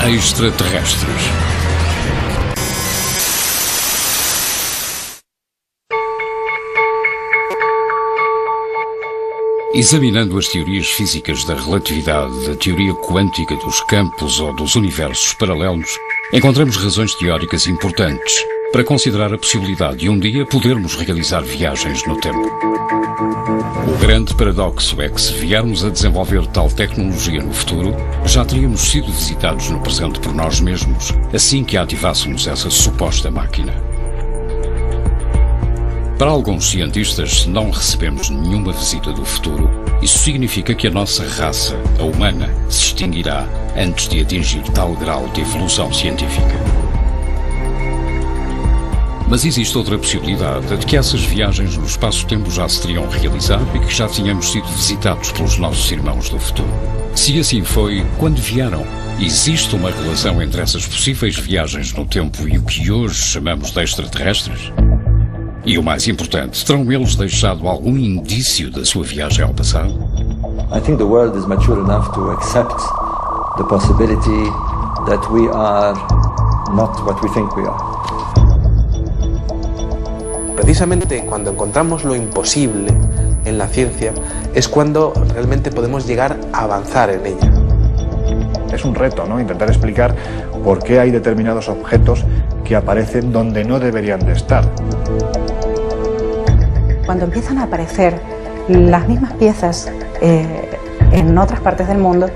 Extraterrestres. Examinando as teorias físicas da relatividade, da teoria quântica dos campos ou dos universos paralelos, encontramos razões teóricas importantes para considerar a possibilidade de um dia podermos realizar viagens no tempo. O grande paradoxo é que, se viermos a desenvolver tal tecnologia no futuro, já teríamos sido visitados no presente por nós mesmos, assim que ativássemos essa suposta máquina. Para alguns cientistas, se não recebemos nenhuma visita do futuro, isso significa que a nossa raça, a humana, se extinguirá antes de atingir tal grau de evolução científica. Mas existe outra possibilidade, a de que essas viagens no espaço-tempo já se teriam realizado e que já tínhamos sido visitados pelos nossos irmãos do futuro. Se assim foi, quando vieram? Existe uma relação entre essas possíveis viagens no tempo e o que hoje chamamos de extraterrestres? E o mais importante, terão eles deixado algum indício da sua viagem ao passado? I think the world is mature enough to accept the possibility that we are not what we think we are. Precisamente cuando encontramos lo imposible en la ciencia es cuando realmente podemos llegar a avanzar en ella. Es un reto, ¿no? Intentar explicar por qué hay determinados objetos que aparecen donde no deberían de estar. Cuando empiezan a aparecer las mismas piezas en otras partes del mundo,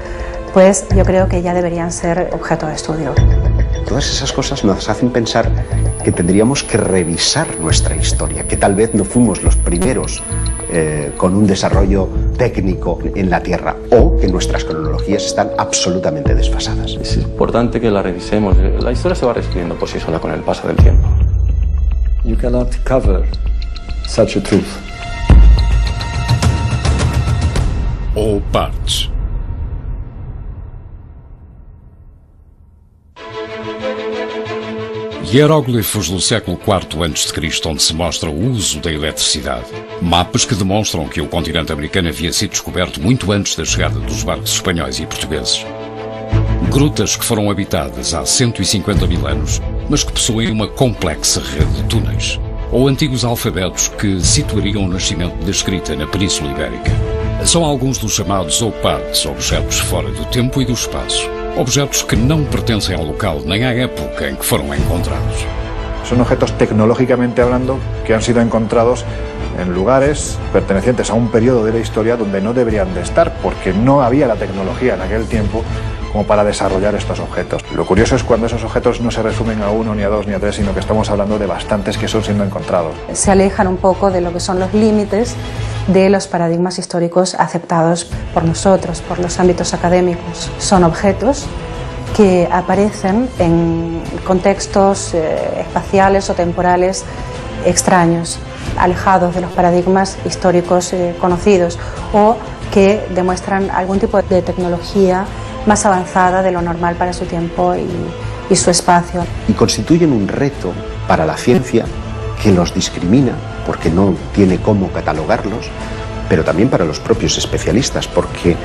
pues yo creo que ya deberían ser objeto de estudio. Todas esas cosas nos hacen pensar que tendríamos que revisar nuestra historia, que tal vez no fuimos los primeros con un desarrollo técnico en la Tierra, o que nuestras cronologías están absolutamente desfasadas. Es importante que la revisemos. La historia se va reescribiendo por sí sola con el paso del tiempo. You cannot cover such a truth. Ou partes. Hieróglifos do século IV a.C., onde se mostra o uso da eletricidade. Mapas que demonstram que o continente americano havia sido descoberto muito antes da chegada dos barcos espanhóis e portugueses. Grutas que foram habitadas há 150 mil anos, mas que possuem uma complexa rede de túneis. Ou antigos alfabetos que situariam o nascimento da escrita na Península Ibérica. São alguns dos chamados OPARTs, objetos fora do tempo e do espaço. Objetos que não pertencem ao local nem à época em que foram encontrados. Son objetos tecnológicamente hablando que han sido encontrados en lugares pertenecientes a un periodo de la historia donde no deberían de estar, porque no había la tecnología en aquel tiempo como para desarrollar estos objetos. Lo curioso es cuando esos objetos no se resumen a uno, ni a dos, ni a tres, sino que estamos hablando de bastantes que son siendo encontrados. Se alejan un poco de lo que son los límites de los paradigmas históricos aceptados por nosotros, por los ámbitos académicos. Son objetos que aparecen en contextos espaciales o temporales extraños, alejados de los paradigmas históricos conocidos, o que demuestran algún tipo de tecnología más avanzada de lo normal para su tiempo y su espacio. Y constituyen un reto para la ciencia que los discrimina porque no tiene cómo catalogarlos, pero también para los propios especialistas, porque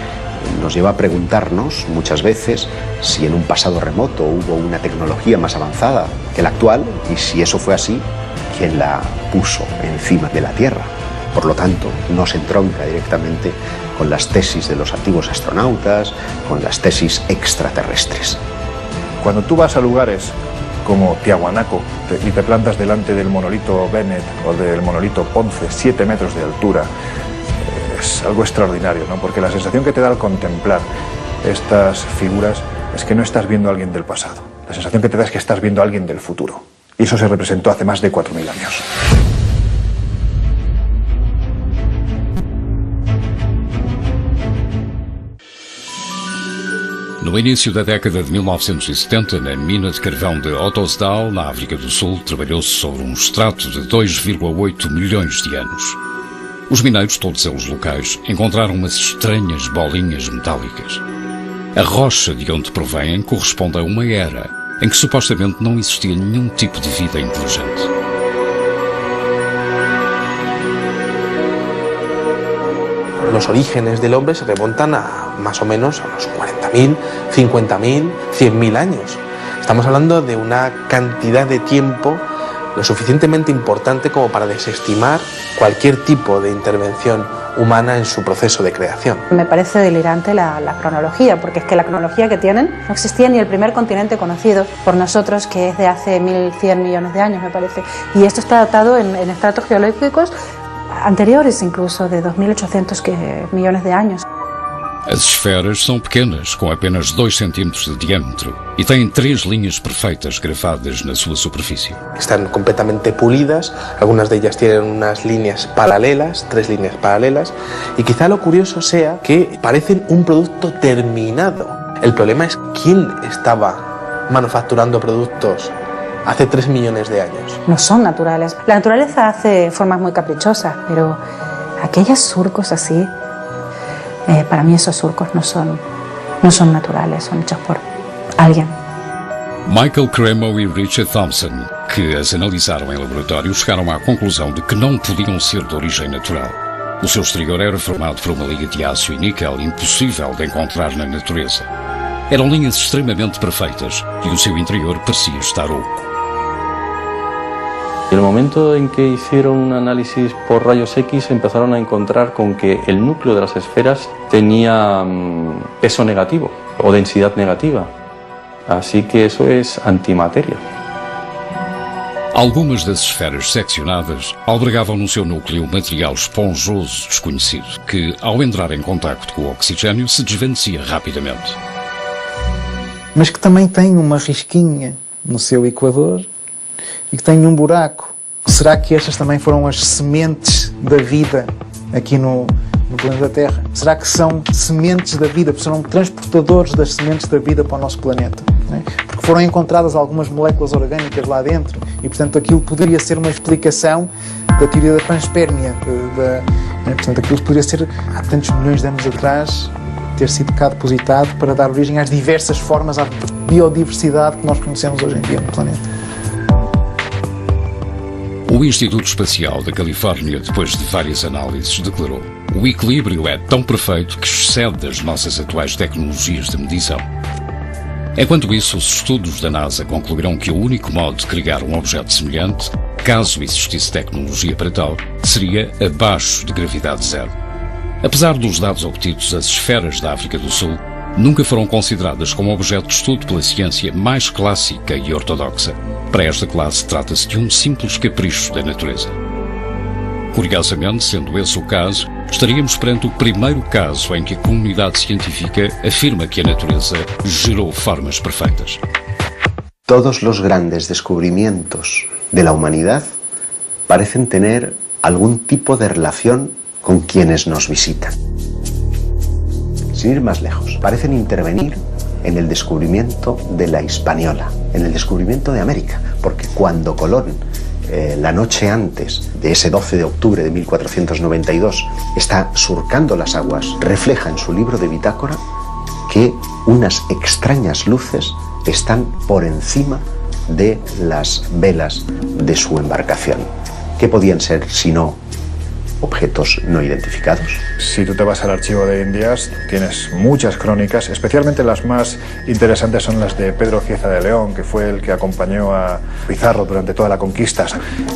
nos lleva a preguntarnos muchas veces si en un pasado remoto hubo una tecnología más avanzada que la actual, y si eso fue así, ¿quién la puso encima de la Tierra? Por lo tanto, no se entronca directamente con las tesis de los antiguos astronautas, con las tesis extraterrestres. Cuando tú vas a lugares como Tiahuanaco y te plantas delante del monolito Bennett o del monolito Ponce, 7 metros de altura, es algo extraordinario, ¿no? Porque la sensación que te da al contemplar estas figuras es que no estás viendo a alguien del pasado. La sensación que te da es que estás viendo a alguien del futuro. Y eso se representó hace más de 4.000 años. No início da década de 1970, na mina de carvão de Ottosdal, na África do Sul, trabalhou-se sobre um extrato de 2,8 milhões de anos. Os mineiros, todos eles locais, encontraram umas estranhas bolinhas metálicas. A rocha de onde provêm corresponde a uma era em que supostamente não existia nenhum tipo de vida inteligente. Los orígenes del hombre se remontan a más o menos a los 40.000, 50.000, 100.000 años. Estamos hablando de una cantidad de tiempo lo suficientemente importante como para desestimar cualquier tipo de intervención humana en su proceso de creación. Me parece delirante la cronología, porque es que la cronología que tienen no existía ni el primer continente conocido por nosotros, que es de hace 1.100 millones de años, me parece. Y esto está datado en estratos geológicos anteriores, incluso de 2.800 millones de años. As esferas são pequenas, com apenas 2 centímetros de diâmetro, e têm 3 linhas perfeitas gravadas na sua superfície. Están completamente pulidas, algunas de ellas tienen unas líneas paralelas, 3 líneas paralelas, y quizá lo curioso sea que parecen un producto terminado. El problema es quién estaba manufacturando productos hace 3 millones de años. No son naturales. La naturaleza hace formas muy caprichosas, pero aquellos surcos así, para mí esos surcos no son naturales, son hechos por alguien. Michael Cremo e Richard Thompson, que as analisaram em laboratório, chegaram à conclusão de que não podiam ser de origem natural. O seu exterior era formado por uma liga de aço e níquel impossível de encontrar na natureza. Eram linhas extremamente perfeitas e o seu interior parecia estar oco. En el momento en que hicieron un análisis por rayos X empezaron a encontrar con que el núcleo de las esferas tenía peso negativo o densidad negativa. Así que eso es antimateria. Algumas das esferas seccionadas albergavam no seu núcleo um material esponjoso desconhecido que, ao entrar em contacto com o oxigênio, se desvanecia rapidamente. Mas que também tem uma risquinha no seu equador e que tem um buraco. Será que estas também foram as sementes da vida aqui no planeta Terra? Será que são sementes da vida, porque serão transportadores das sementes da vida para o nosso planeta? Não é? Porque foram encontradas algumas moléculas orgânicas lá dentro e, portanto, aquilo poderia ser uma explicação da teoria da panspermia. Portanto, aquilo poderia ser, há tantos milhões de anos atrás, ter sido cá depositado para dar origem às diversas formas, à biodiversidade que nós conhecemos hoje em dia no planeta. O Instituto Espacial da Califórnia, depois de várias análises, declarou: o equilíbrio é tão perfeito que excede as nossas atuais tecnologias de medição. Enquanto isso, os estudos da NASA concluíram que o único modo de criar um objeto semelhante, caso existisse tecnologia para tal, seria abaixo de gravidade zero. Apesar dos dados obtidos, as esferas da África do Sul nunca foram consideradas como objeto de estudo pela ciência mais clássica e ortodoxa. Para esta classe, trata-se de um simples capricho da natureza. Curiosamente, sendo esse o caso, estaríamos perante o primeiro caso em que a comunidade científica afirma que a natureza gerou formas perfeitas. Todos los grandes descubrimientos de la humanidad parecen tener algún tipo de relación con quienes nos visitan. Sin ir más lejos, parecen intervenir en el descubrimiento de la Hispaniola, en el descubrimiento de América, porque cuando Colón, la noche antes de ese 12 de octubre de 1492, está surcando las aguas, refleja en su libro de bitácora que unas extrañas luces están por encima de las velas de su embarcación. ¿Qué podían ser sino objetos no identificados? Si tú te vas al archivo de Indias, tienes muchas crónicas, especialmente las más interesantes son las de Pedro Cieza de León, que fue el que acompañó a Pizarro durante toda la conquista.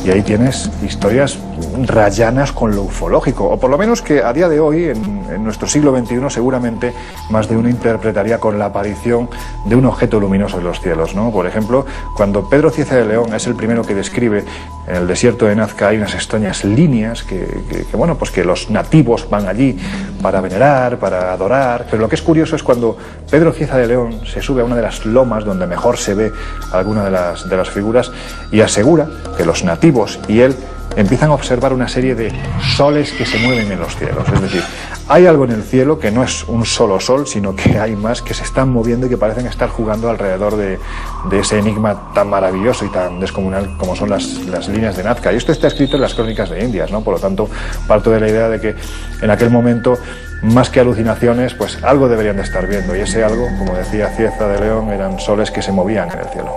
Y ahí tienes historias rayanas con lo ufológico, o por lo menos que a día de hoy, en nuestro siglo XXI, seguramente más de uno interpretaría con la aparición de un objeto luminoso en los cielos, ¿no? Por ejemplo, cuando Pedro Cieza de León es el primero que describe en el desierto de Nazca hay unas extrañas líneas que los nativos van allí para venerar, para adorar. Pero lo que es curioso es cuando Pedro Cieza de León se sube a una de las lomas donde mejor se ve alguna de las figuras y asegura que los nativos y él empiezan a observar una serie de soles que se mueven en los cielos. Es decir, hay algo en el cielo que no es un solo sol, sino que hay más que se están moviendo y que parecen estar jugando alrededor de ese enigma tan maravilloso y tan descomunal como son las líneas de Nazca. Y esto está escrito en las crónicas de Indias, ¿no? Por lo tanto, parto de la idea de que en aquel momento, más que alucinaciones, pues algo deberían de estar viendo. Y ese algo, como decía Cieza de León, eran soles que se movían en el cielo.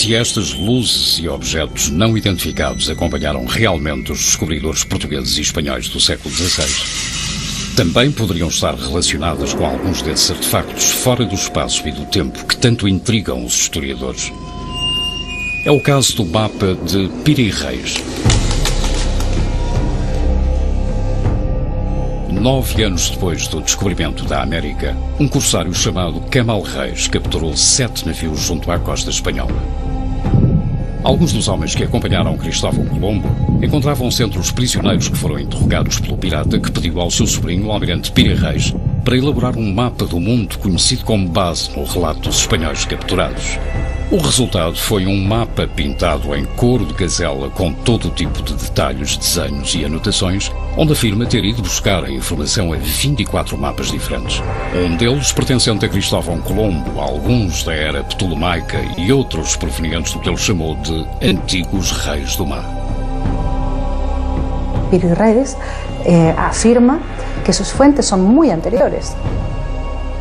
se estas luzes e objetos não identificados acompanharam realmente os descobridores portugueses e espanhóis do século XVI. Também poderiam estar relacionadas com alguns desses artefactos fora do espaço e do tempo que tanto intrigam os historiadores. É o caso do mapa de Piri Reis. 9 anos depois do descobrimento da América, um corsário chamado Kemal Reis capturou 7 navios junto à costa espanhola. Alguns dos homens que acompanharam Cristóvão Colombo encontravam-se entre os prisioneiros que foram interrogados pelo pirata que pediu ao seu sobrinho, o almirante Piri Reis, para elaborar um mapa do mundo conhecido como base no relato dos espanhóis capturados. O resultado foi um mapa pintado em couro de gazela com todo o tipo de detalhes, desenhos e anotações, onde afirma ter ido buscar a informação a 24 mapas diferentes. Um deles pertencente a Cristóvão Colombo, alguns da era ptolomaica e outros provenientes do que ele chamou de antigos reis do mar. Piri Reis afirma que sus fuentes son muy anteriores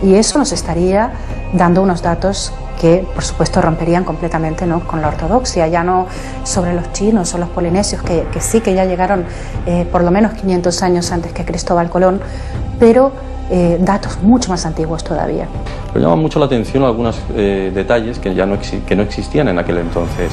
y eso nos estaría dando unos datos que, por supuesto, romperían completamente, ¿no?, con la ortodoxia, ya no sobre los chinos o los polinesios, que sí que ya llegaron por lo menos 500 años antes que Cristóbal Colón, pero datos mucho más antiguos todavía. Pero llama mucho la atención algunos detalles que ya no existían en aquel entonces,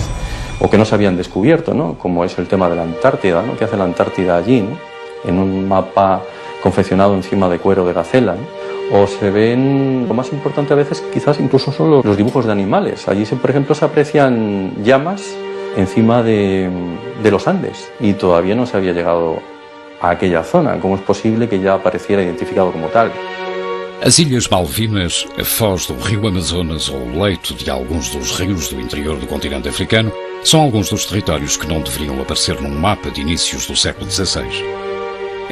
o que no se habían descubierto, ¿no?, como es el tema de la Antártida, ¿no?, que hace la Antártida allí, ¿no?, en un mapa confeccionado encima de cuero de gacela, ¿no? O se ven, lo más importante a veces quizás incluso son los dibujos de animales. Allí, por ejemplo, se aprecian llamas encima de los Andes y todavía no se había llegado a aquella zona. ¿Cómo es posible que ya apareciera identificado como tal? As Ilhas Malvinas, a foz do rio Amazonas ou o leito de alguns dos rios do interior do continente africano são alguns dos territórios que não deveriam aparecer num mapa de inícios do século XVI.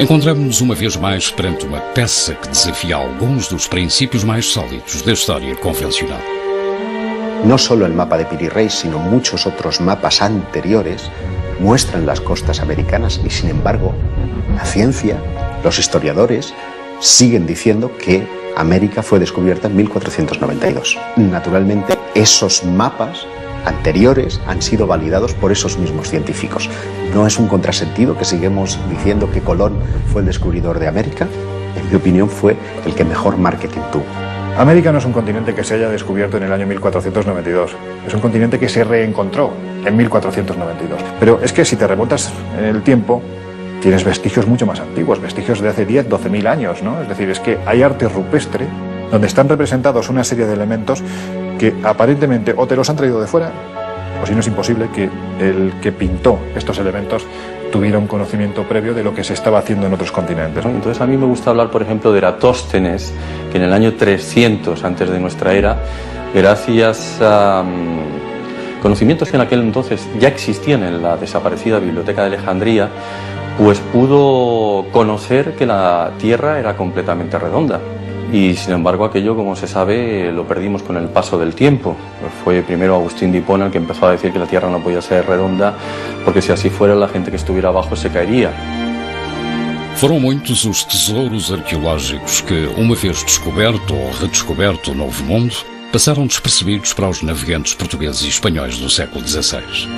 Encontramos-nos uma vez mais perante uma peça que desafia alguns dos princípios mais sólidos da história convencional. No solo el mapa de Piri Reis, sino muchos otros mapas anteriores muestran las costas americanas y, sin embargo, la ciencia, los historiadores, siguen diciendo que América fue descubierta en 1492. Naturalmente, esos mapas anteriores han sido validados por esos mismos científicos. No es un contrasentido que sigamos diciendo que Colón fue el descubridor de América. En mi opinión, fue el que mejor marketing tuvo. América no es un continente que se haya descubierto en el año 1492. Es un continente que se reencontró en 1492. Pero es que si te remontas en el tiempo, tienes vestigios mucho más antiguos, vestigios de hace 10, 12.000 años, ¿no? Es decir, es que hay arte rupestre donde están representados una serie de elementos que aparentemente o te los han traído de fuera, o si no es imposible que el que pintó estos elementos tuviera un conocimiento previo de lo que se estaba haciendo en otros continentes, ¿no? Entonces a mí me gusta hablar, por ejemplo, de Eratóstenes, que en el año 300 antes de nuestra era, gracias a conocimientos que en aquel entonces ya existían en la desaparecida Biblioteca de Alejandría, pues pudo conocer que la Tierra era completamente redonda. Y sin embargo aquello, como se sabe, lo perdimos con el paso del tiempo. Fue primero Agustín de Hipona el que empezó a decir que la Tierra no podía ser redonda, porque si así fuera la gente que estuviera abajo se caería. Foram muitos os tesouros arqueológicos que, uma vez descoberto ou redescoberto o Novo Mundo, passaram despercebidos para os navegantes portugueses e espanhóis do século XVI.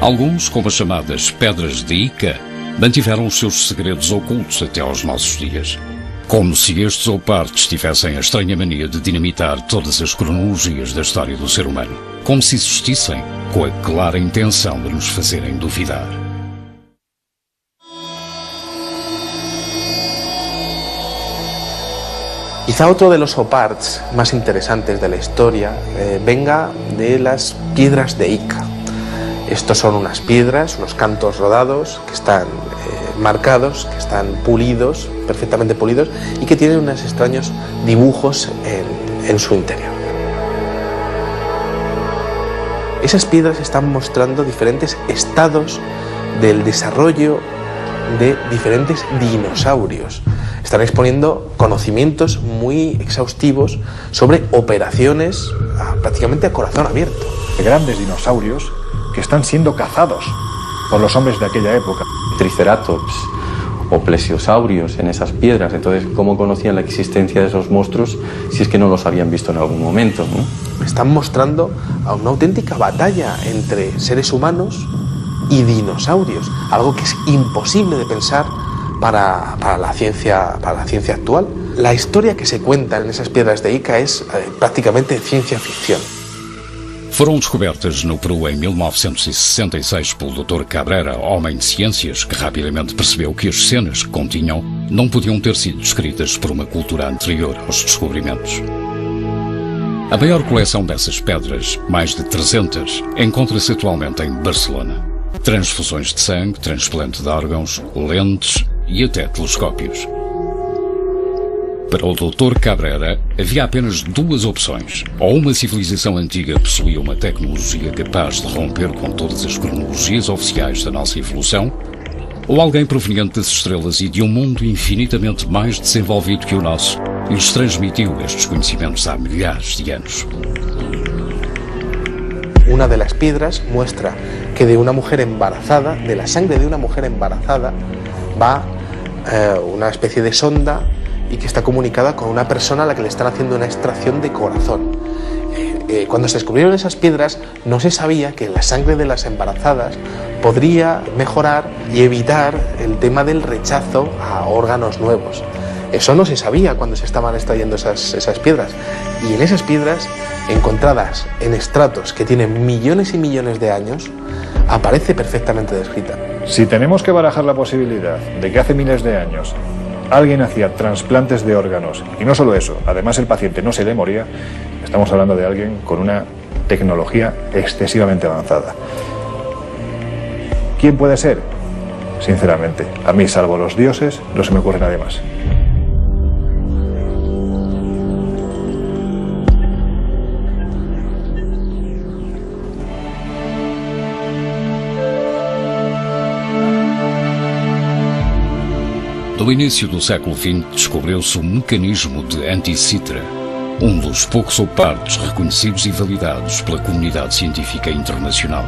Alguns, como as chamadas Pedras de Ica, mantiveram os seus segredos ocultos até aos nossos dias. Como se estes ou partes tivessem a estranha mania de dinamitar todas as cronologias da história do ser humano. Como se existissem com a clara intenção de nos fazerem duvidar. Quizá otro de los oparts más interesantes de la historia venga de las piedras de Ica. Estos son unas piedras, unos cantos rodados que están marcados, que están pulidos, perfectamente pulidos, y que tienen unos extraños dibujos en su interior. Esas piedras están mostrando diferentes estados del desarrollo de diferentes dinosaurios. Están exponiendo conocimientos muy exhaustivos sobre operaciones prácticamente a corazón abierto. Grandes dinosaurios que están siendo cazados por los hombres de aquella época. Triceratops o plesiosaurios en esas piedras. Entonces, ¿cómo conocían la existencia de esos monstruos si es que no los habían visto en algún momento, ¿no? Están mostrando a una auténtica batalla entre seres humanos y dinosaurios, algo que es imposible de pensar para la ciencia actual. La historia que se cuenta en esas piedras de Ica es prácticamente ciencia ficción. Foram descobertas no Peru em 1966 pelo Dr. Cabrera, homem de ciências, que rapidamente percebeu que as cenas que continham não podiam ter sido descritas por uma cultura anterior aos descobrimentos. A maior coleção dessas pedras, mais de 300, encontra-se atualmente em Barcelona. Transfusões de sangue, transplante de órgãos, lentes e até telescópios. Para o Dr. Cabrera, havia apenas duas opções. Ou uma civilização antiga possuía uma tecnologia capaz de romper com todas as cronologias oficiais da nossa evolução, ou alguém proveniente das estrelas e de um mundo infinitamente mais desenvolvido que o nosso lhes transmitiu estes conhecimentos há milhares de anos. Una de las piedras muestra que de una mujer embarazada, de la sangre de una mujer embarazada, va una especie de sonda y que está comunicada con una persona a la que le están haciendo una extracción de corazón. Cuando se descubrieron esas piedras no se sabía que la sangre de las embarazadas podría mejorar y evitar el tema del rechazo a órganos nuevos. Eso no se sabía cuando se estaban extrayendo esas piedras. Y en esas piedras, encontradas en estratos que tienen millones y millones de años, aparece perfectamente descrita. Si tenemos que barajar la posibilidad de que hace miles de años alguien hacía trasplantes de órganos, y no solo eso, además el paciente no se le moría, estamos hablando de alguien con una tecnología excesivamente avanzada. ¿Quién puede ser? Sinceramente, a mí, salvo los dioses, no se me ocurre nadie más. No início do século XX, descobriu-se o mecanismo de Anticythera, dos poucos opartos reconhecidos e validados pela comunidade científica internacional.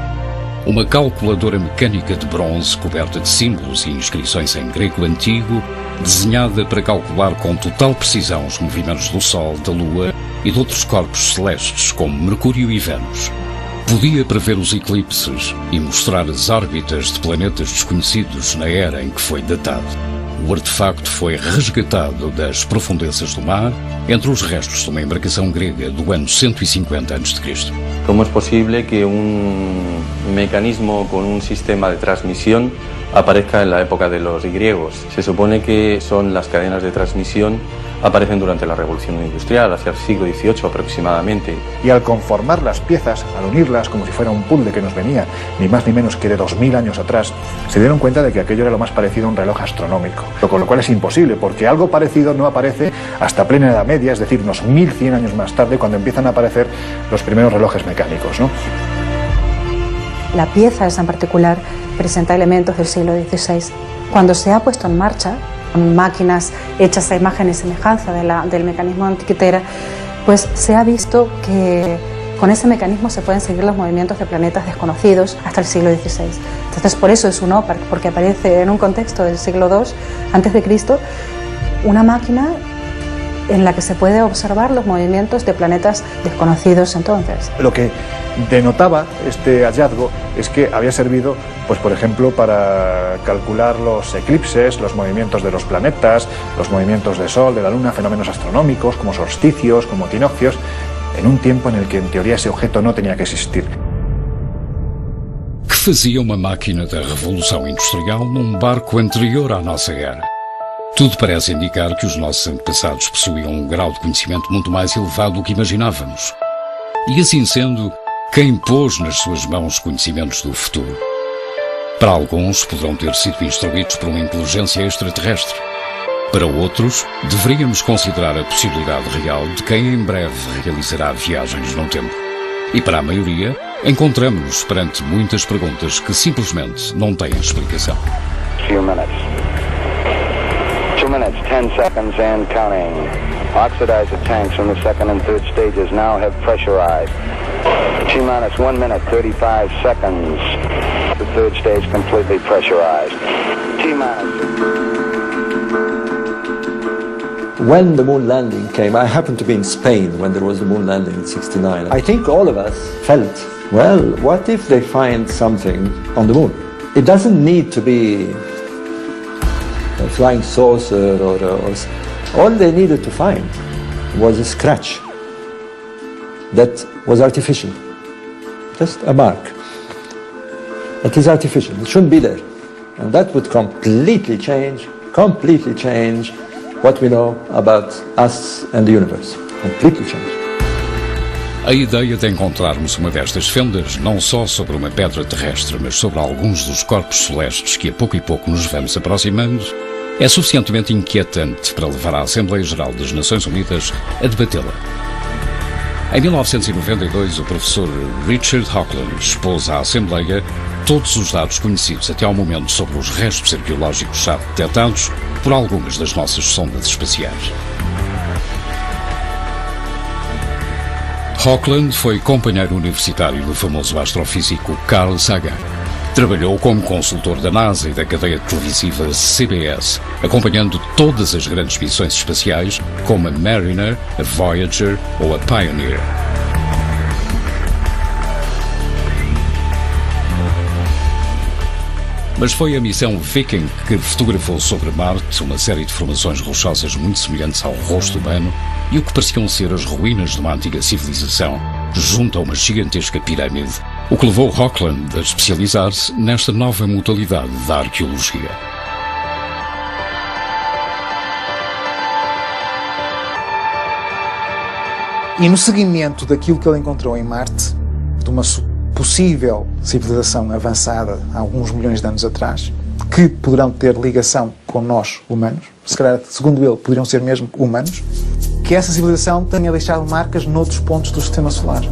Uma calculadora mecânica de bronze coberta de símbolos e inscrições em grego antigo, desenhada para calcular com total precisão os movimentos do Sol, da Lua e de outros corpos celestes, como Mercúrio e Vênus. Podia prever os eclipses e mostrar as órbitas de planetas desconhecidos na era em que foi datado. O artefacto foi resgatado das profundezas do mar entre os restos de uma embarcação grega do ano 150 a.C. ¿Cómo es posible que un mecanismo con un sistema de transmisión aparezca en la época de los griegos? Se supone que son las cadenas de transmisión aparecen durante la Revolución Industrial, hacia el siglo XVIII aproximadamente. Y al conformar las piezas, al unirlas como si fuera un puzzle que nos venía ni más ni menos que de 2000 años atrás, se dieron cuenta de que aquello era lo más parecido a un reloj astronómico, con lo cual es imposible, porque algo parecido no aparece hasta plena Edad Media, es decir, unos 1100 años más tarde, cuando empiezan a aparecer los primeros relojes mecánicos, ¿no? La pieza esa en particular presenta elementos del siglo XVI. Cuando se ha puesto en marcha, con máquinas hechas a imagen y semejanza del mecanismo de Anticythera, pues se ha visto que con ese mecanismo se pueden seguir los movimientos de planetas desconocidos hasta el siglo XVI. Entonces, por eso es un OPARC, porque aparece en un contexto del siglo II a.C. una máquina en la que se puede observar los movimientos de planetas desconocidos entonces. Lo que denotaba este hallazgo es que había servido, pues por ejemplo, para calcular los eclipses, los movimientos de los planetas, los movimientos del Sol, de la Luna, fenómenos astronómicos como solsticios, como equinoccios, en un tiempo en el que en teoría ese objeto no tenía que existir. Que fazia uma máquina da Revolução Industrial num barco anterior à nossa era? Tudo parece indicar que os nossos antepassados possuíam grau de conhecimento muito mais elevado do que imaginávamos. E assim sendo, quem pôs nas suas mãos conhecimentos do futuro? Para alguns, poderão ter sido instruídos por uma inteligência extraterrestre. Para outros, deveríamos considerar a possibilidade real de quem em breve realizará viagens no tempo. E para a maioria, encontramos-nos perante muitas perguntas que simplesmente não têm explicação. 2 minutes, 10 seconds and counting. Oxidizer tanks from the second and third stages now have pressurized. T-minus 1 minute, 35 seconds. The third stage completely pressurized. T-minus. When the moon landing came, I happened to be in Spain when there was the moon landing in 1969. I think all of us felt, well, what if they find something on the moon? It doesn't need to be a flying saucer or all they needed to find was a scratch that was artificial, just a mark. That is artificial, it shouldn't be there. And that would completely change what we know about us and the universe. Completely change. A ideia de encontrarmos uma destas fendas não só sobre uma pedra terrestre, mas sobre alguns dos corpos celestes que a pouco e pouco nos vamos aproximando, é suficientemente inquietante para levar a Assembleia Geral das Nações Unidas a debatê-la. Em 1992, o professor Richard Hoagland expôs à Assembleia todos os dados conhecidos até ao momento sobre os restos arqueológicos já detectados por algumas das nossas sondas espaciais. Hoagland foi companheiro universitário do famoso astrofísico Carl Sagan. Trabalhou como consultor da NASA e da cadeia televisiva CBS, acompanhando todas as grandes missões espaciais, como a Mariner, a Voyager ou a Pioneer. Mas foi a missão Viking que fotografou sobre Marte uma série de formações rochosas muito semelhantes ao rosto humano e o que pareciam ser as ruínas de uma antiga civilização, junto a uma gigantesca pirâmide, o que levou Hoagland a especializar-se nesta nova modalidade da arqueologia. E no seguimento daquilo que ele encontrou em Marte, de uma possível civilização avançada há alguns milhões de anos atrás, que poderão ter ligação com nós, humanos, se calhar, segundo ele, poderiam ser mesmo humanos, que essa civilização tenha deixado marcas noutros pontos do Sistema Solar.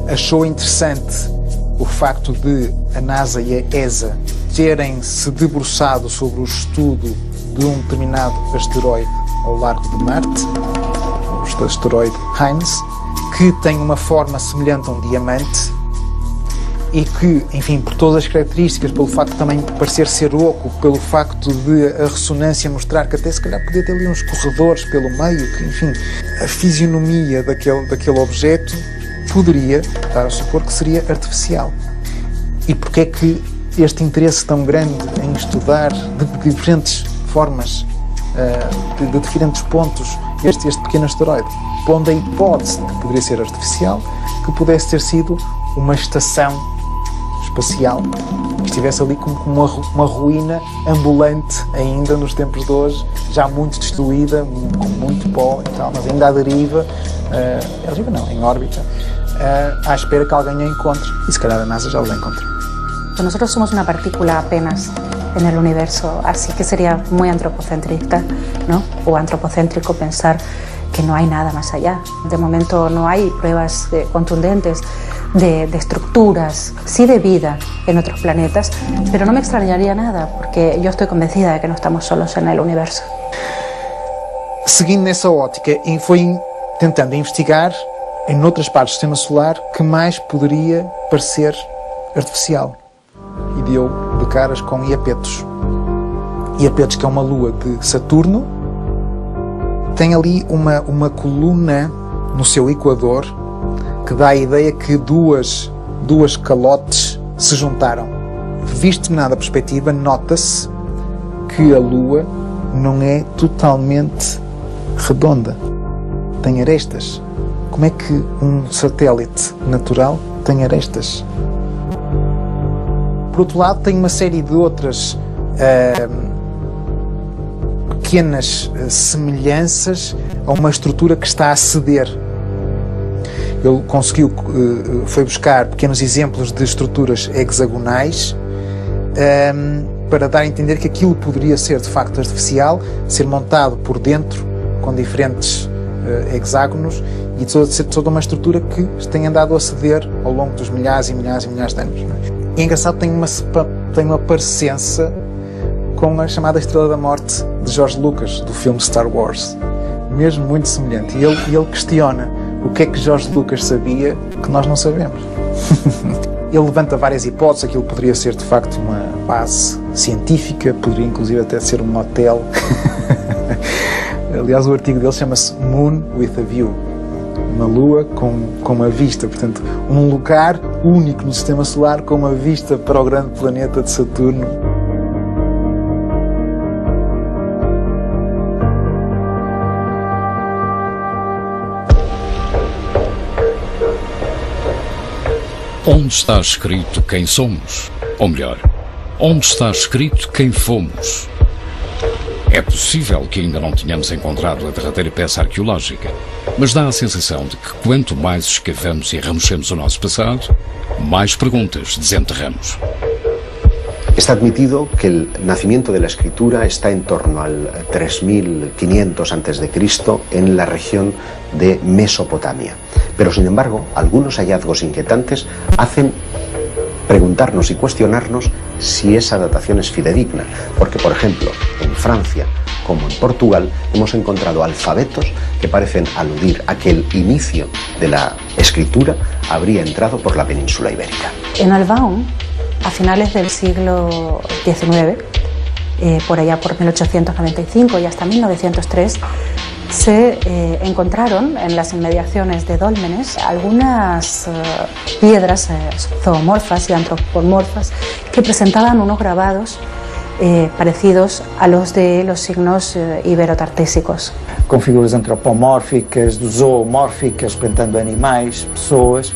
Achou interessante o facto de a NASA e a ESA terem se debruçado sobre o estudo de um determinado asteroide ao largo de Marte, o asteroide Heinz, que tem uma forma semelhante a um diamante e que, enfim, por todas as características, pelo facto de também parecer ser oco, pelo facto de a ressonância mostrar que até se calhar podia ter ali uns corredores pelo meio, que, enfim, a fisionomia daquele objeto poderia dar a supor que seria artificial. E porque é que este interesse tão grande em estudar de diferentes formas, de diferentes pontos, este pequeno asteroide, pondo a hipótese de que poderia ser artificial, que pudesse ter sido uma estação espacial que estivesse ali como uma ruína ambulante ainda nos tempos de hoje, já muito destruída, com muito pó e tal, mas ainda à deriva, em órbita, à espera que alguém a encontre, y se calhar a NASA ya los encontró. Nosotros somos una partícula apenas en el universo, así que sería muy antropocentrista, ¿no? O antropocéntrico pensar que no hay nada más allá. De momento no hay pruebas contundentes de estructuras, sí de vida en otros planetas, pero no me extrañaría nada, porque yo estoy convencida de que no estamos solos en el universo. Seguindo nessa ótica, foi tentando investigar em outras partes do Sistema Solar que mais poderia parecer artificial. E deu de caras com Iapetus. Iapetus, que é uma lua de Saturno, tem ali uma coluna no seu equador que dá a ideia que duas calotes se juntaram. Visto de determinada perspectiva, nota-se que a Lua não é totalmente redonda. Tem arestas. Como é que um satélite natural tem arestas? Por outro lado, tem uma série de outras pequenas semelhanças a uma estrutura que está a ceder. Ele foi buscar pequenos exemplos de estruturas hexagonais para dar a entender que aquilo poderia ser de facto artificial, ser montado por dentro com diferentes hexágonos e ser toda uma estrutura que tem andado a ceder ao longo dos milhares e milhares e milhares de anos. E é engraçado, tem uma parecença com a chamada Estrela da Morte de George Lucas, do filme Star Wars. Mesmo muito semelhante. E ele questiona o que é que George Lucas sabia que nós não sabemos. Ele levanta várias hipóteses. Aquilo poderia ser de facto uma base científica, poderia inclusive até ser um hotel Aliás, o artigo dele chama-se Moon with a View, uma lua com uma vista, portanto, um lugar único no sistema solar com uma vista para o grande planeta de Saturno. Onde está escrito quem somos? Ou melhor, onde está escrito quem fomos? É possível que ainda não tenhamos encontrado a derradeira peça arqueológica, mas dá a sensação de que quanto mais escavamos e remochemos o nosso passado, más preguntas desenterramos. Está admitido que el nacimiento de la escritura está en torno al 3500 a.C. en la región de Mesopotamia. Pero sin embargo, algunos hallazgos inquietantes hacen preguntarnos y cuestionarnos si esa datación es fidedigna, porque por ejemplo, en Francia como en Portugal hemos encontrado alfabetos que parecen aludir a que el inicio de la escritura habría entrado por la península ibérica. En Albaón, a finales del siglo XIX, por allá por 1895 y hasta 1903, se encontraron en las inmediaciones de Dólmenes algunas piedras zoomorfas y antropomorfas que presentaban unos grabados parecidos a los de los signos iberotartésicos. Com figuras antropomórficas, zoomórficas, representando animais, pessoas,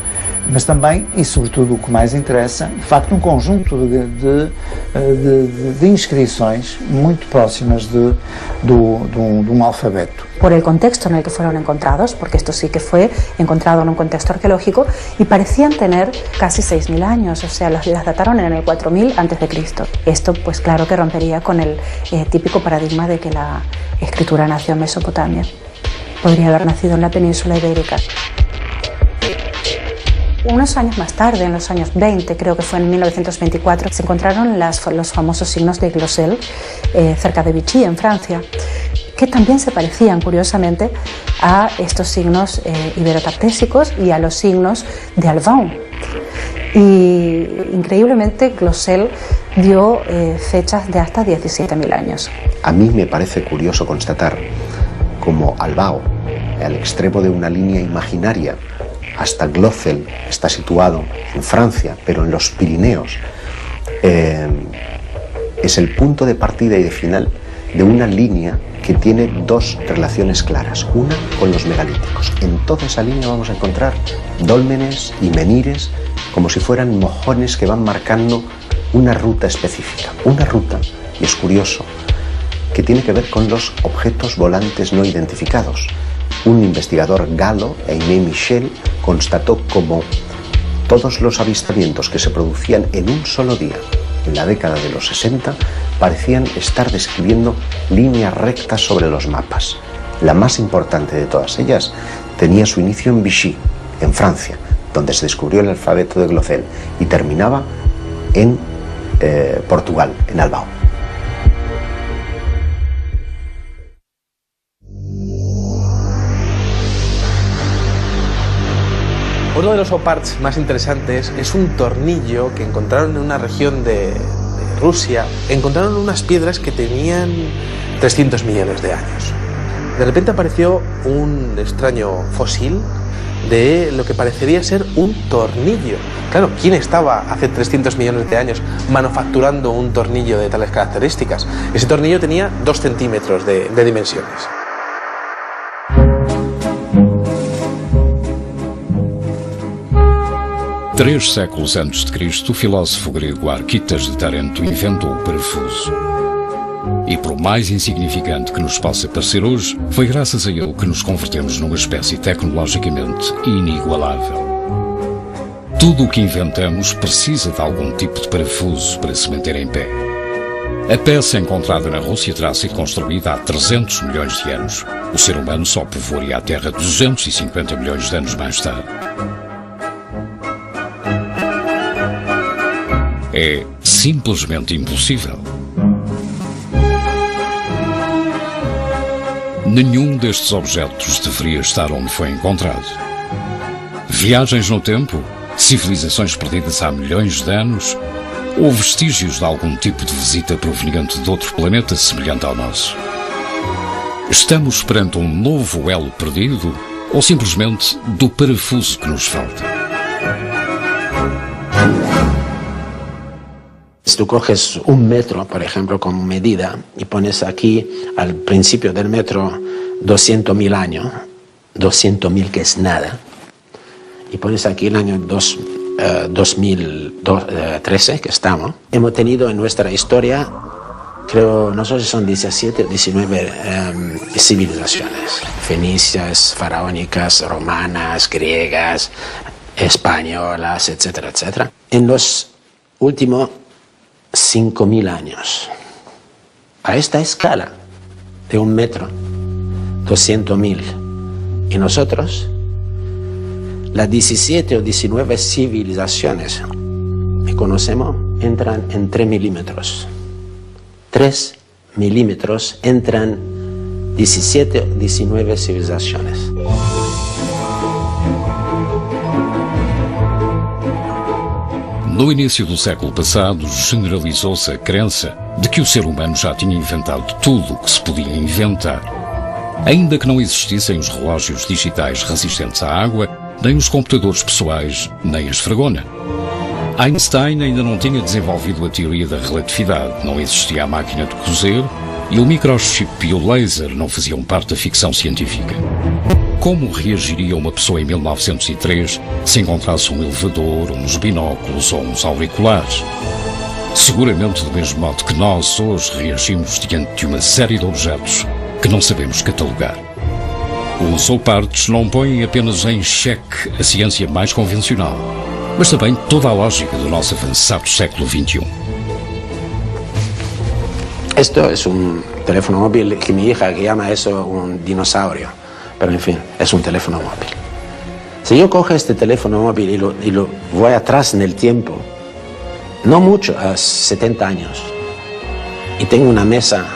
mas também, e sobretudo o que mais interessa, de facto um conjunto de inscrições muito próximas de um alfabeto. Por el contexto en el que fueron encontrados, porque esto sí que fue encontrado en un contexto arqueológico, y parecían tener casi 6.000 años, o sea, las dataron en el 4000 a.C. Esto, pues claro que rompería con el típico paradigma de que la escritura nació en Mesopotamia. Podría haber nacido en la península ibérica. Unos años más tarde, en los años 20, creo que fue en 1924, se encontraron los famosos signos de Glosel cerca de Vichy, en Francia, que también se parecían, curiosamente, a estos signos iberotartésicos y a los signos de Albaón. Y increíblemente Glosel dio fechas de hasta 17.000 años. A mí me parece curioso constatar cómo Albao, al extremo de una línea imaginaria, hasta Glosel está situado en Francia, pero en los Pirineos, es el punto de partida y de final de una línea que tiene dos relaciones claras. Una con los megalíticos. En toda esa línea vamos a encontrar dólmenes y menires como si fueran mojones que van marcando una ruta específica. Una ruta, y es curioso, que tiene que ver con los objetos volantes no identificados. Un investigador galo, Aimé Michel, constató como todos los avistamientos que se producían en un solo día en la década de los 60 parecían estar describiendo líneas rectas sobre los mapas. La más importante de todas ellas tenía su inicio en Vichy, en Francia, donde se descubrió el alfabeto de Glosel, y terminaba en Portugal, en Albao. Uno de los oparts más interesantes es un tornillo que encontraron en una región de Rusia. Encontraron unas piedras que tenían 300 millones de años. De repente apareció un extraño fósil de lo que parecería ser un tornillo. Claro, ¿quién estaba hace 300 millones de años manufacturando un tornillo de tales características? Ese tornillo tenía 2 centímetros de dimensiones. Três séculos antes de Cristo, o filósofo grego Arquitas de Tarento inventou o parafuso. E por mais insignificante que nos possa parecer hoje, foi graças a ele que nos convertemos numa espécie tecnologicamente inigualável. Tudo o que inventamos precisa de algum tipo de parafuso para se manter em pé. A peça encontrada na Rússia terá sido construída há 300 milhões de anos. O ser humano só povoaria a Terra 250 milhões de anos mais tarde. É simplesmente impossível. Nenhum destes objetos deveria estar onde foi encontrado. Viagens no tempo, civilizações perdidas há milhões de anos, ou vestígios de algum tipo de visita proveniente de outro planeta semelhante ao nosso. Estamos perante um novo elo perdido ou simplesmente do parafuso que nos falta? Si tú coges un metro, por ejemplo, como medida y pones aquí al principio del metro 200.000 años, 200.000 que es nada, y pones aquí el año 2013 que estamos, hemos tenido en nuestra historia, creo, no sé si son 17 o 19 civilizaciones, fenicias, faraónicas, romanas, griegas, españolas, etcétera, etcétera. En los últimos 5.000 años, a esta escala de un metro, 200.000, y nosotros, las 17 o 19 civilizaciones que conocemos entran en 3 milímetros. 3 milímetros entran 17 o 19 civilizaciones. No início do século passado, generalizou-se a crença de que o ser humano já tinha inventado tudo o que se podia inventar. Ainda que não existissem os relógios digitais resistentes à água, nem os computadores pessoais, nem a esfregona. Einstein ainda não tinha desenvolvido a teoria da relatividade, não existia a máquina de cozer e o microchip e o laser não faziam parte da ficção científica. Como reagiria uma pessoa em 1903 se encontrasse um elevador, uns binóculos ou uns auriculares? Seguramente do mesmo modo que nós hoje reagimos diante de uma série de objetos que não sabemos catalogar. Os Oupartes não põem apenas em xeque a ciência mais convencional, mas também toda a lógica do nosso avançado século XXI. Esto es un teléfono móvil que mi hija que llama eso un dinosaurio, pero en fin, es un teléfono móvil. Si yo cojo este teléfono móvil y lo voy atrás en el tiempo, no mucho, a 70 años, y tengo una mesa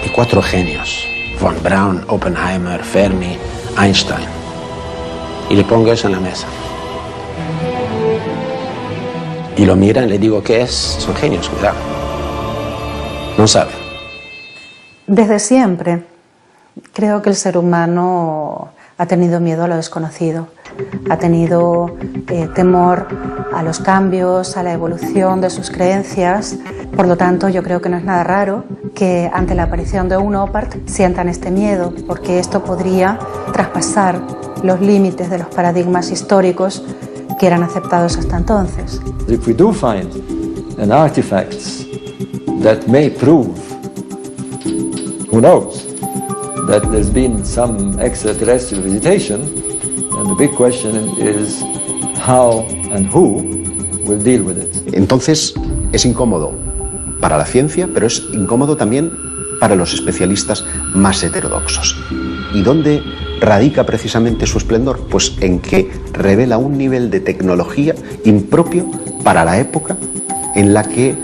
de 4 genios, von Braun, Oppenheimer, Fermi, Einstein, y le pongo eso en la mesa. Y lo miran y le digo, ¿qué es? Son genios, cuidado. No sabe. Desde siempre creo que el ser humano ha tenido miedo a lo desconocido, ha tenido temor a los cambios, a la evolución de sus creencias. Por lo tanto, yo creo que no es nada raro que ante la aparición de un Opart sientan este miedo, porque esto podría traspasar los límites de los paradigmas históricos que eran aceptados hasta entonces. If we do find an artifact that may prove, who knows, that there's been some extraterrestrial visitation, and the big question is how and who will deal with it. Entonces, es incómodo para la ciencia, pero es incómodo también para los especialistas más heterodoxos. ¿Y dónde radica precisamente su esplendor? Pues en que revela un nivel de tecnología impropio para la época en la que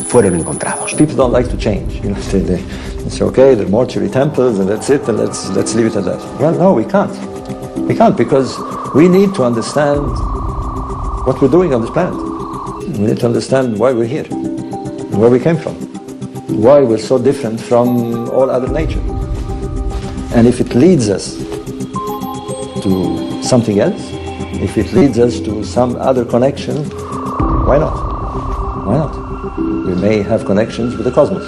fueron encontrados. People don't like to change. You know, they say, okay, they're mortuary temples, and that's it, and let's leave it at that. Well, no, we can't. We can't, because we need to understand what we're doing on this planet. We need to understand why we're here, and where we came from, why we're so different from all other nature. And if it leads us to something else, if it leads us to some other connection, why not? Why not? We may have connections with the cosmos.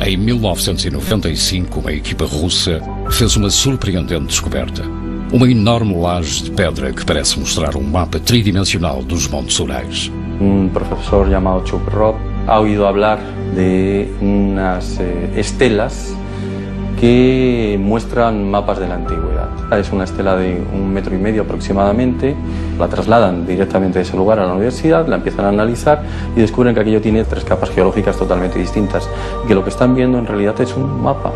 Em 1995, uma equipa russa fez uma surpreendente descoberta. Uma enorme laje de pedra que parece mostrar um mapa tridimensional dos Montes Urais. Un profesor llamado Chuprov ha oído hablar de unas estelas que muestran mapas de la antigüedad. Es una estela de 1,5 metros aproximadamente, la trasladan directamente de ese lugar a la universidad, la empiezan a analizar y descubren que aquello tiene 3 capas geológicas totalmente distintas, y que lo que están viendo en realidad es un mapa,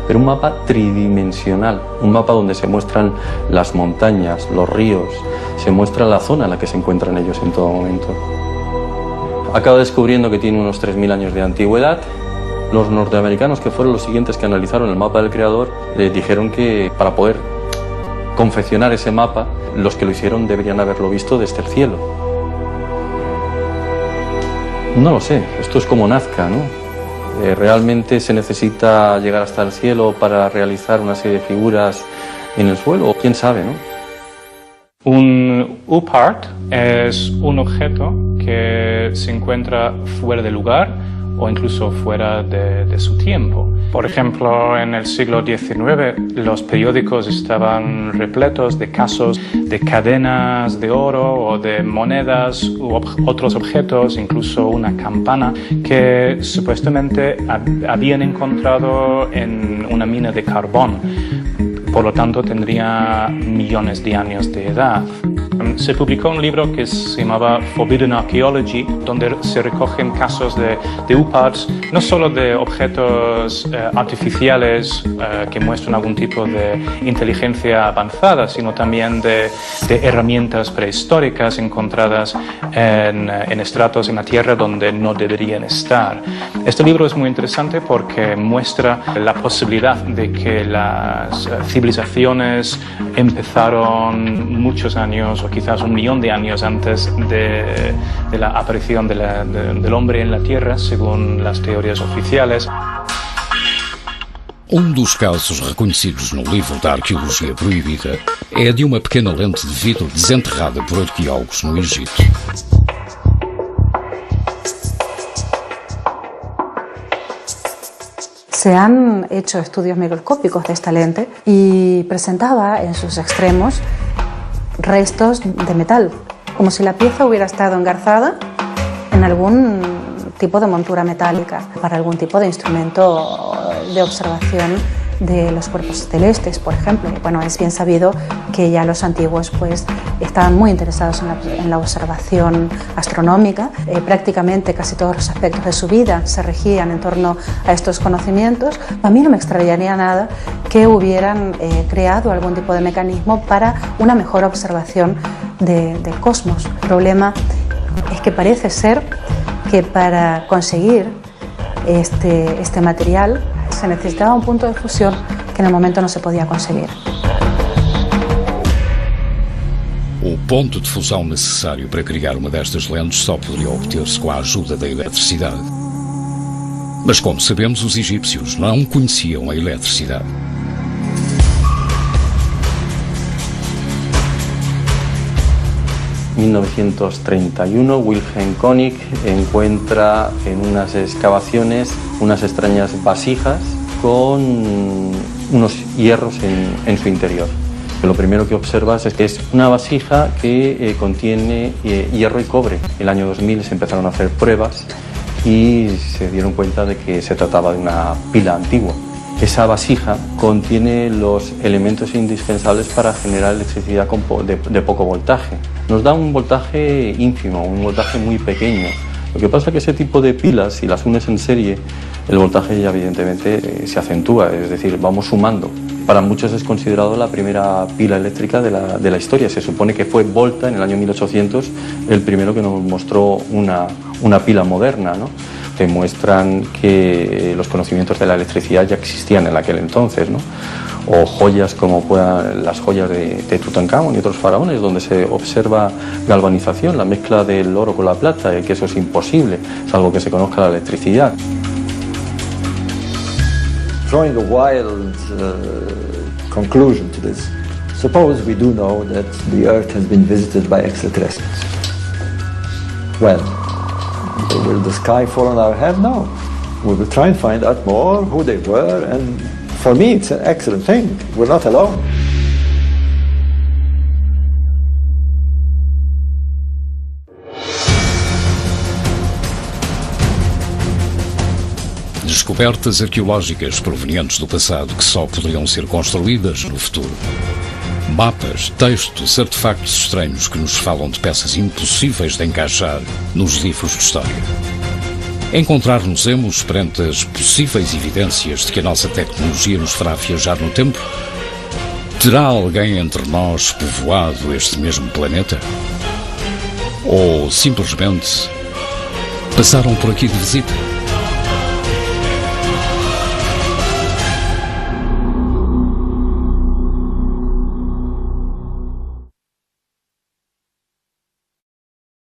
pero un mapa tridimensional, un mapa donde se muestran las montañas, los ríos, se muestra la zona en la que se encuentran ellos en todo momento. Acaba descubriendo que tiene unos 3.000 años de antigüedad. Los norteamericanos, que fueron los siguientes que analizaron el mapa del creador, les dijeron que para poder confeccionar ese mapa, los que lo hicieron deberían haberlo visto desde el cielo. No lo sé, esto es como Nazca, ¿no? ¿Realmente se necesita llegar hasta el cielo para realizar una serie de figuras en el suelo? ¿Quién sabe, no? Un UPART es un objeto que se encuentra fuera de lugar o incluso fuera de su tiempo. Por ejemplo, en el siglo XIX los periódicos estaban repletos de casos de cadenas de oro o de monedas u otros objetos, incluso una campana, que supuestamente habían encontrado en una mina de carbón. Por lo tanto, tendría millones de años de edad. Se publicó un libro que se llamaba Forbidden Archaeology, donde se recogen casos de UPARTs, no solo de objetos artificiales que muestran algún tipo de inteligencia avanzada, sino también de herramientas prehistóricas encontradas en estratos en la Tierra donde no deberían estar. Este libro es muy interesante porque muestra la posibilidad de que las civilizaciones empezaron muchos años o quizás 1 millón de años antes de la aparición del hombre en la Tierra, según las teorías oficiales. Dos casos reconhecidos no livro da Arqueologia Proibida é de uma pequena lente de vidro desenterrada por arqueólogos no Egito. Se han hecho estudios microscópicos de esta lente y presentaba en sus extremos restos de metal, como si la pieza hubiera estado engarzada en algún tipo de montura metálica para algún tipo de instrumento de observación de los cuerpos celestes, por ejemplo. Bueno, es bien sabido que ya los antiguos pues estaban muy interesados en la observación astronómica. Prácticamente casi todos los aspectos de su vida se regían en torno a estos conocimientos. A mí no me extrañaría nada que hubieran creado algún tipo de mecanismo para una mejor observación del cosmos. El problema es que parece ser que para conseguir este material se necesitaba un punto de fusión que en el momento no se podía conseguir. O ponto de fusão necessário para criar uma destas lentes só poderia obter-se com a ajuda da eletricidade. Mas, como sabemos, os egípcios não conheciam a eletricidade. En 1931, Wilhelm König encuentra en unas excavaciones unas extrañas vasijas con unos hierros en su interior. Lo primero que observas es que es una vasija que contiene hierro y cobre. En el año 2000 se empezaron a hacer pruebas y se dieron cuenta de que se trataba de una pila antigua. Esa vasija contiene los elementos indispensables para generar electricidad de poco voltaje. Nos da un voltaje ínfimo, un voltaje muy pequeño. Lo que pasa es que ese tipo de pilas, si las unes en serie, el voltaje ya evidentemente se acentúa, es decir, vamos sumando. Para muchos es considerado la primera pila eléctrica de la historia. Se supone que fue Volta, en el año 1800, el primero que nos mostró una pila moderna, ¿no? Que muestran que los conocimientos de la electricidad ya existían en aquel entonces, ¿no? O joyas como las joyas de Tutankamón y otros faraones, donde se observa galvanización, la mezcla del oro con la plata, y que eso es imposible, salvo que se conozca la electricidad. Drawing a wild conclusion to this, suppose we do know that the Earth has been visited by extraterrestrials. Well, will the sky fall on our head? No. We will try and find out more who they were, and for me it's an excellent thing. We're not alone. Descobertas arqueológicas provenientes do passado que só poderiam ser construídas no futuro. Mapas, textos, artefactos estranhos que nos falam de peças impossíveis de encaixar nos livros de história. Encontrar-nos-emos perante as possíveis evidências de que a nossa tecnologia nos fará viajar no tempo? Terá alguém entre nós povoado este mesmo planeta? Ou simplesmente passaram por aqui de visita?